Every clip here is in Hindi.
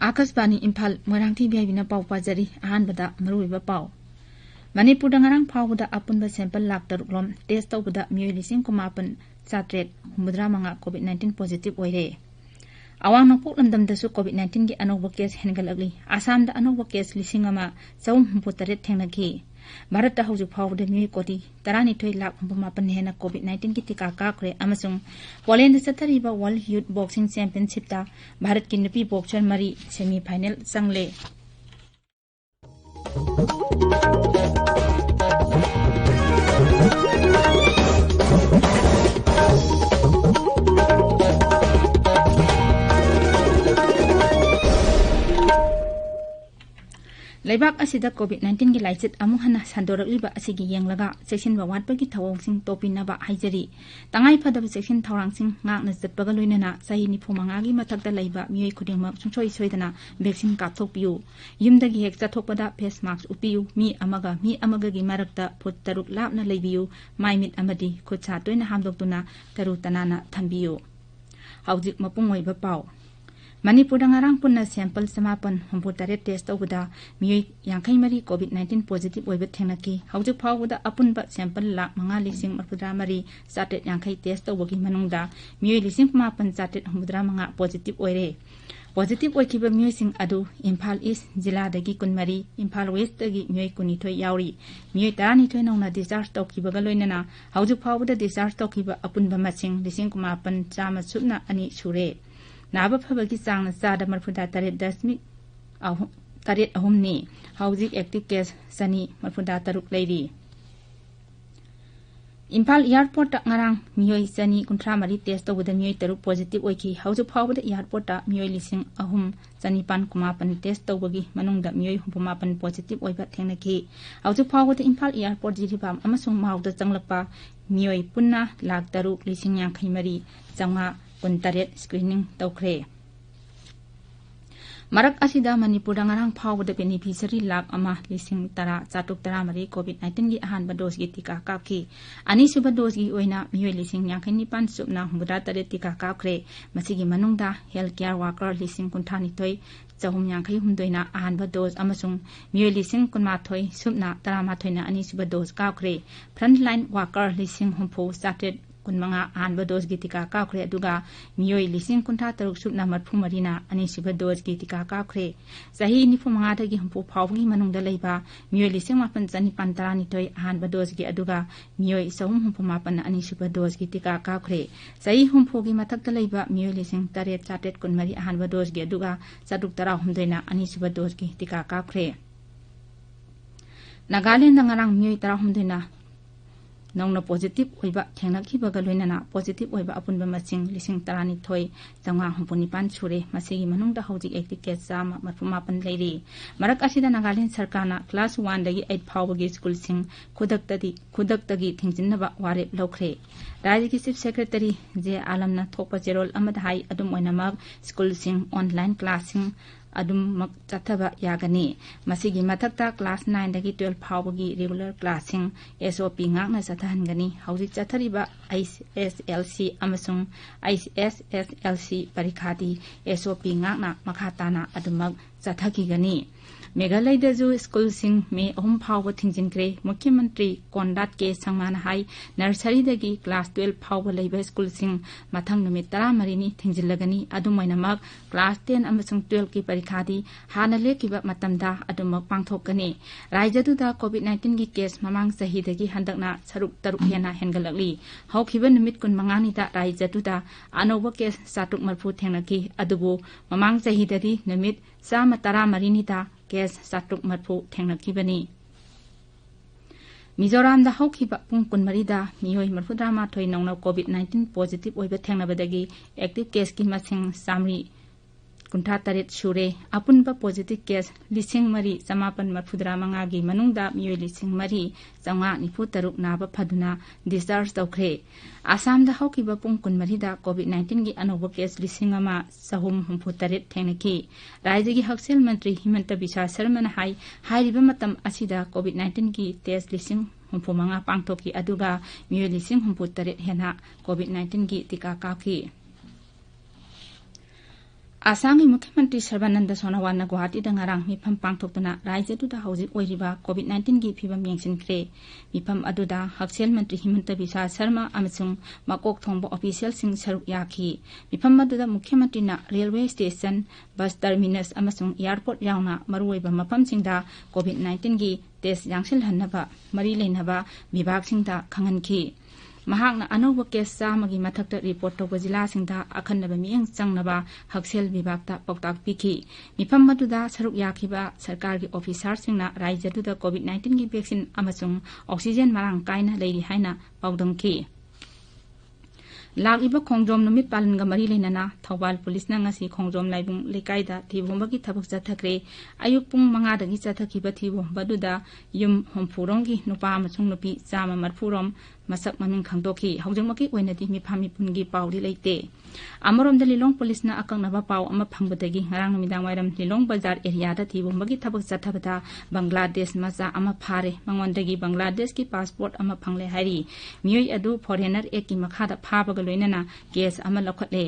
आकाशवाणी इम्फाल मोरांथी बिहाइबिना पाउ पाजरी अहानबदा मरुइबा पाउ मणिपुर नगरांग फाउबदा अपुनबा सैंपल लाख तरुकलोम टेस्ट तौबदा मियोइ लिसिंग कुमापन चात्रेट हुमुद्रा मंगा कोविड-19 पॉजिटिव ओइरे अवांग नोंपोक लमदमदसु कोविड-19 की अनोबा केस हेनगलगली आसामदा अनोबा केस लिसिंग अमा 438 थेंगनखी भारत हौजु फाउबदा मियोइ कोटी 12 लाख 58 हेना कोविड-19 की टीका काखरे अमसुंग पोलैंड चथरिबा वर्ल्ड यूथ बॉक्सिंग चैंपियनशिप ता भारत की नुपी बॉक्सर मरी सेमीफाइनल संगले लेबाक असिदा कोविड-19 की लाइचित अमु हना संदोरकलिबा असिगी येंगलगा सेक्शन वाटपगी थवोंगसिंग तोपिनबा हाइजरी तंगाई फदब सेक्शन थौरांगसिंग ngaakna चटपगा लोइनना सही निफुमंगागी मथक्ता लैबा मियोइ खुदिंगमक सुंसोइ सोइदना वैक्सीन कापथोकपियु युमदगी हेक चथोकपदा फेस मास्क उपियु मी अमगागी मरक्ता फुट तरुक लापना लैबियु माइमिट अमदी खुदसा तोइना हामदोक्तुना तरु तनाना थंबियु हौजिक मपुंगोइबा पाउ मणिपुर नगरांग पुन्ना सैंपल समापन 38 टेस्ट तौबदा मियोइ 53 कोविड-19 पॉजिटिव ओइबा थेंगनकी हौजिक फाउबदा अपुनबा सैंपल लाख 5,43 चाटेट यांखै टेस्ट तौबगी मनुंगदा मियोइ 5,935 पॉजिटिव ओइरे पॉजिटिव ओइखिबा मियोइसिंग अदु इम्फाल ईस्ट जिलादगी 13 इम्फाल वेस्टदगी मियोइ 12 याउरी मियोइ 12 नौना डिस्चार्ज तौखिबगा लोइनना हौजिक फाउबदा डिस्चार्ज तौखिबा अपुनबा मसिंग 9,900 सुबना अनि सुरे नाबा फबगी चांगना चादा मरफुदा 8.3 हौजिक एक्टिव केस सनी मरफुदा 3 लैरी इम्फाल एयरपोर्ट ngarang मियोइ सनी 53 टेस्ट तौबदा मियोइ 3 पॉजिटिव ओइखि हौजिक फाउबदा एयरपोर्ट मियोइ 3,359 टेस्ट तौबगी मनुंगदा मियोइ 68 पॉजिटिव ओइबा थेंगनखि हौजिक फाउबदा इम्फाल एयरपोर्ट जिरिबाम अमसुंग माउदा चंगलपा मियोइ पुन्ना लाख 3,53,938 स्क्रीनिंग तौखरे मरक असिदा मणिपुर ngarang फाउबदा बेनिफिशियरी लाख 1,10,413 कोविड-19 की अहानबा डोज की टीका कापखि अनिसुबा डोज की ओइना मियोइ 59 सुबना 73 टीका कापखरे मसिगी मनुंगदा हेल्थ केयर वर्कर 59 458 अहानबा डोज अमसुंग मियोइ 19 सुबना 11 अनिसुबा डोज कापखरे फ्रंटलाइन वर्कर 60,400 कुनमंगा अहानबा डोज की टीका काखरे अदुगा मियोइ 53 सुबना 34 अनिसुबा डोज की टीका काखरे सही 95 दगी हमपु फावगी मनुंगदा लैबा मियोइ 18,912 अहानबा डोज की अदुगा मियोइ 358 अनिसुबा डोज की टीका काखरे सही हमपुगी मथक्ता लैबा मियोइ 8,813 अहानबा डोज की अदुगा 739 अनिसुबा डोज की टीका काखरे नागालैंड ngarang मियोइ 19 नौना पॉजिटिव ओइबा थेंगनखिबगा लोइनना पॉजिटिव ओइबा अपुनबा मसिंग 12,959 सुरे मसिगी मनुंगदा हौजिक एक्टिव केस 135 लैरी मरक असिदा नागालैंड सरकारना क्लास 1 दगी 8 फाउबगी स्कूलसिंग खुदक्तगी थिंजिनबा वारेप लौखरे राज्य की चीफ सेक्रेटरी जे आलमना थोकपा जेरोल अमद हाई अदुम ओइनामक स्कूलसिंग ऑनलाइन क्लासिंग अदुमक चथबा यागनी मसिगी मथक्ता क्लास 9 दगी 12 फाउबगी रेगुलर क्लासिंग एसओपी ngaakna चथहनगनी हौजिक चथरिबा ISSLC अमसुंग ISSLC परीक्षादी एसओपी ngaakna मखाताना अदुमक चथखिगनी मेघालय दजु स्कूल सिंह में 3 फाउब थिंजिनक्रे मुख्यमंत्री कोंडात के संगमान हाई नर्सरी दगी क्लास 12 फाउब लेबा स्कूल सिंह मथंग नुमित 13 थिंजिलगनी अदुमैनमक क्लास 10 अमसुंग 12 की परीक्षादी हाना लेकिबा मतमदा अदुमक पांगथोकनी राज्यदुदा कोविड-19 की केस ममांग सहीदगी हंदकना सरुक तरुक हेना हेनगलगली हौखिबा नुमित 15 निता राज्यदुदा अनोबा केस 730 थेंगनखि अदुबु ममांग सहीददी नुमित 113 निता केस 730 थेंगनखिबनी मिजोराम दा हौखिबा पुंग 13 दा मियोइ 38 नौना कोविड-19 पॉजिटिव ओइबा थेंगनबदगी एक्टिव केस की मसिंग सामरी कुंठा तरेट सूरे अपुनबा पॉजिटिव केस 4,945 गी मनुंगदा मियोय 4,994 नाबा फदुना डिस्चार्ज तौखरे आसाम दा हौकिबा पुंग 12 दा कोविड-19 गी अनोबा केस 1,368 थेंगनकी राज्य गी हक्सेल मंत्री हिमंत बिस्वा शर्मा हाइरिबा मतम असिदा कोविड-19 गी टेस्ट 45 पांगथोकी अदुगा मियोय 68 हेना कोविड-19 गी टीका काकी आसाम की मुख्यमंत्री सर्बानंद सोनोवालना गुवाहाटी दंगारांग मिफम पांगथोक्तुना राज्य दुदा हौजिक ओइरिबा कोविड-19 गी फिबम येंसिनख्रे मिफम अदुदा हक्सेल मंत्री हिमंत बिस्वा शर्मा अमसुंग मकोक थोंबा ऑफिशियल सिंग सरुक याखी मिफम अदुदा मुख्यमंत्रीना रेलवे स्टेशन बस टर्मिनस अमसुंग एयरपोर्ट यावना मरुओइबा मफमसिंगदा कोविड-19 गी टेस्ट यांसिलहन्नबा मरी लेनबा विभागसिंगदा खंगनखी महाकना अनौबा केस 100 गी मथक्ता रिपोर्ट तौबा जिलासिंगदा अखन्नबा मियंग चंगनबा हक्सेल विभागता पौताक पिखी मिफम मदुदा सरुक याखिबा सरकार की ऑफिसरसिंगना राज्यदुदा कोविड-19 गी वैक्सीन अमसुंग ऑक्सीजन मरांग कायना लेरि हाइना पाउदंखी लागिबा खोंजोम नुमित पालनगा मरी लेनना थौबाल पुलिसना ngasi खोंजोम लाइबुंग लेकाइदा थिबोंबगी थबक चथखरे अयुक पुंग 5 दगी चथखिबा थिबोंबदुदा युम होमफुरोंगी नुपा अमसुंग नुपी चामा मरफुरोम मसक ममिंग खंगदोखी हौजंगमकी ओइनदि मिफामिपुनगी पाउली लेते अमरोमदा लिलोंग पुलिसना अकंगनबा पाउ अमा फंगबदगी ngaraang नुमिदांग वाइरम लिलोंग बाजार एरियादा थिबोंबगी थबक चथबदा बांग्लादेश मचा अमा फारे मंगोंदगी बांग्लादेश की पासपोर्ट अमा फंगले हाइरी मियोय अदु फॉरेनर एक की मखादा फाबगा लोइनना केस अमा लखटले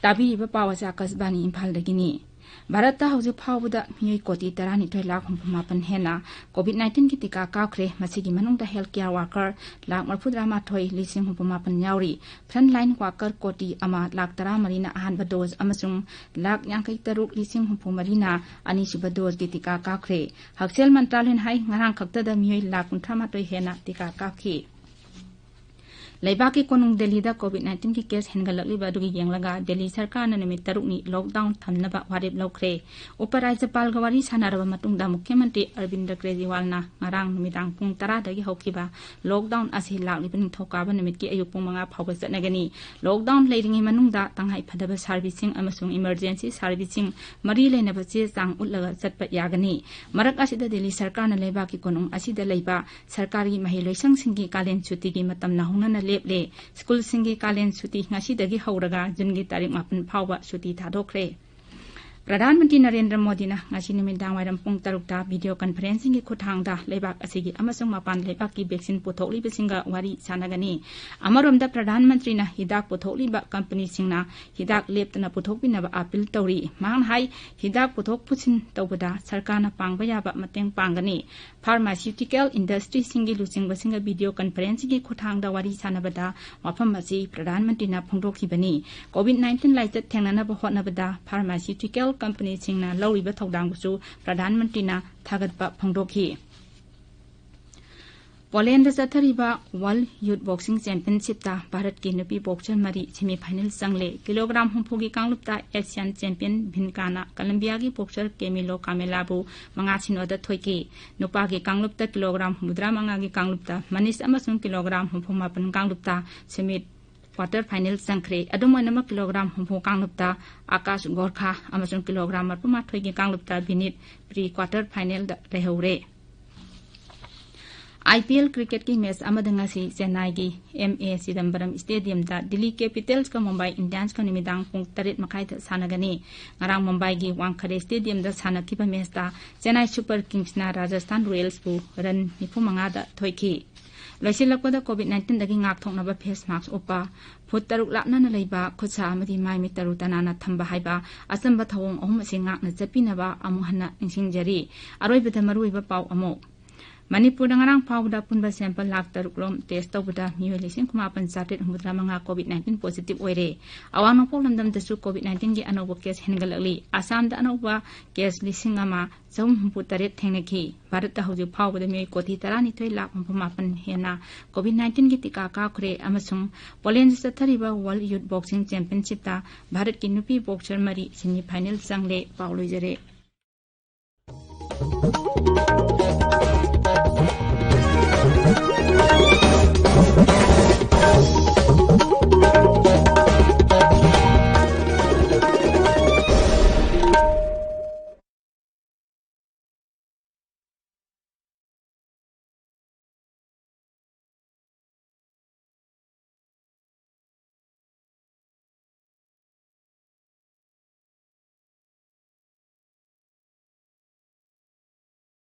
ताबीबा पावचा कसबानी इम्फाल दगिनी भारत हौजिक फाउबदा मियोय कोटी 12,38,000 हेना कोविड-19 की टीका काखरे मसिगी मनुंगदा हेल्थ केयर वर्कर 1,38,000 यावरी फ्रंट लाइन वर्कर कोटी अमा 1,30,000 ना अहानबा डोज अमसुंग 1,53,000 ना अनिसुबा डोज की टीका काखरे हक्सेल मंत्रालयन हाई ngarang खक्तदा मियोय 1,38,000 हेना टीका काखी लेबा की कोनुंग दिल्ली दा कोविड-19 की केस हेनगलकलिबा दुगी येंगलगा दिल्ली सरकार ना निमित 3 नी लॉकडाउन थमनबा वारेप लौखरे उपराज्यपाल गवारी सानारबा मतुंगदा मुख्यमंत्री अरविंद केजरीवाल ना ngarang नुमिदांग पुंग 10 दगी हौखिबा लॉकडाउन असे लाक्लिबा निथौकाबा निमित की अयुक पुंग 5 फावबा चटनगनी लॉकडाउन लेरिंगी मनुंगदा तंगाई फदबा सर्विसिंग अमसुंग इमरजेंसी सर्विसिंग मरी लेनबा चे चांग उल्लगा चटपा यागनी मरक असिदा दिल्ली सरकार ना लेबा की कोनुंग असिदा लेबा सरकारी महिलोइसंग सिंगी कालेन छुट्टी की मतम नाहुंगना लेपले स्कूल सिंगी कालेन छुट्टी ngasi हौरगा जुनगी तारीख 9 फावबा छुट्टी थादोखरे प्रधानमंत्री नरेंद्र मोदी ना ngasi नुमिदांग वाइरम पुंग 6 वीडियो कॉन्फ्रेंसिंग की खुथांगदा लेबाक असिगी अमसुंग मपान लेबाक की वैक्सीन पुथोकलिबा सिंगा वारी सानागनी अमरोमदा प्रधानमंत्री ना हिदाक पुथोकलिबा कंपनी सिंगना हिदाक लेपतना पुथोकपिनबा अपील तौरी मांग हाई हिदाक पुथोक पुछिन तौबदा सरकारना पांगबा याबा मतेंग पांगनी फार्मास्यूटिकल इंडस्ट्री सिंगी लुचिंगबा सिंगा वीडियो कॉन्फ्रेंसिंग की खुथांगदा वारी सानाबदा मफम असी प्रधानमंत्री ना फोंदोखिबनी कोविड-19 लाइचत थेंगनबा होटनबदा फार्मास्यूटिकल कंपनी सिंगना लौरिबा थौदांगसु प्रधानमंत्री ना थागतबा फोंदोखी पोलैंड चथरिबा वर्ल्ड यूथ बॉक्सिंग चैंपियनशिप ता भारत की नुपी बॉक्सर मरी सेमीफाइनल संगले किलोग्राम हुंफुगी कांगलुपता एशियन चैंपियन भिनकाना कोलंबिया की बॉक्सर केमिलो कामेलाबु 5-0 थोइकी नुपा की कांगलुपता किलोग्राम 35 की कांगलुपता मनीष अमसुंग किलोग्राम 58 कांगलुपता सेमी क्वार्टर फाइनल संख्रे अदुमनम किलोग्राम 50 कांगलुपता आकाश गोरखा अमसुंग किलोग्राम 38 की कांगलुपता विनीत प्री क्वार्टर फाइनल लेहौरे IPL क्रिकेट की मैच अमदंगासी चेन्नई की MA चिदम्बरम स्टेडियम दा दिल्ली कैपिटल्स का मुंबई इंडियंस का निमिदांग पुंग 8 मखाइद सानगनी ngarang मुंबई की वांखरे स्टेडियम दा सानखिबा मैच दा चेन्नई सुपर किंग्स ना राजस्थान रॉयल्स बु रन 95 दा थोइखी लोइसिलकपदा कोविड-19 दगी ngakthoknaba फेस मास्क उप्पा फुट 3 लापना लेबा खुसा अमदी माइ मी 3 तनाना थंबा हाइबा असंबा थवोंग अहुम से ngakna चपिनबा अमु हन्ना निंसिंगजरी अरोइबदा मरुइबा पाउ अमु मणिपुर ngarang फाउदा पुनबा सैंपल 1,3,000 टेस्ट तौबदा मियोय 9,965 कोविड-19 पॉजिटिव ओइरे अवांग नोंपोक लमदम दसु कोविड-19 की अनौबा केस हेनगलकली आसाम दा अनौबा केस 1,968 थेंगनखी भारत दा हौजिक फाउबदा मियोय कोटी 12,38,000 हेना कोविड-19 की टीका काखरे अमसुंग पोलैंड चथरिबा वर्ल्ड यूथ बॉक्सिंग चैंपियनशिप दा भारत की नुपी बॉक्सर मरी सेमीफाइनल संगले पाउलुजरे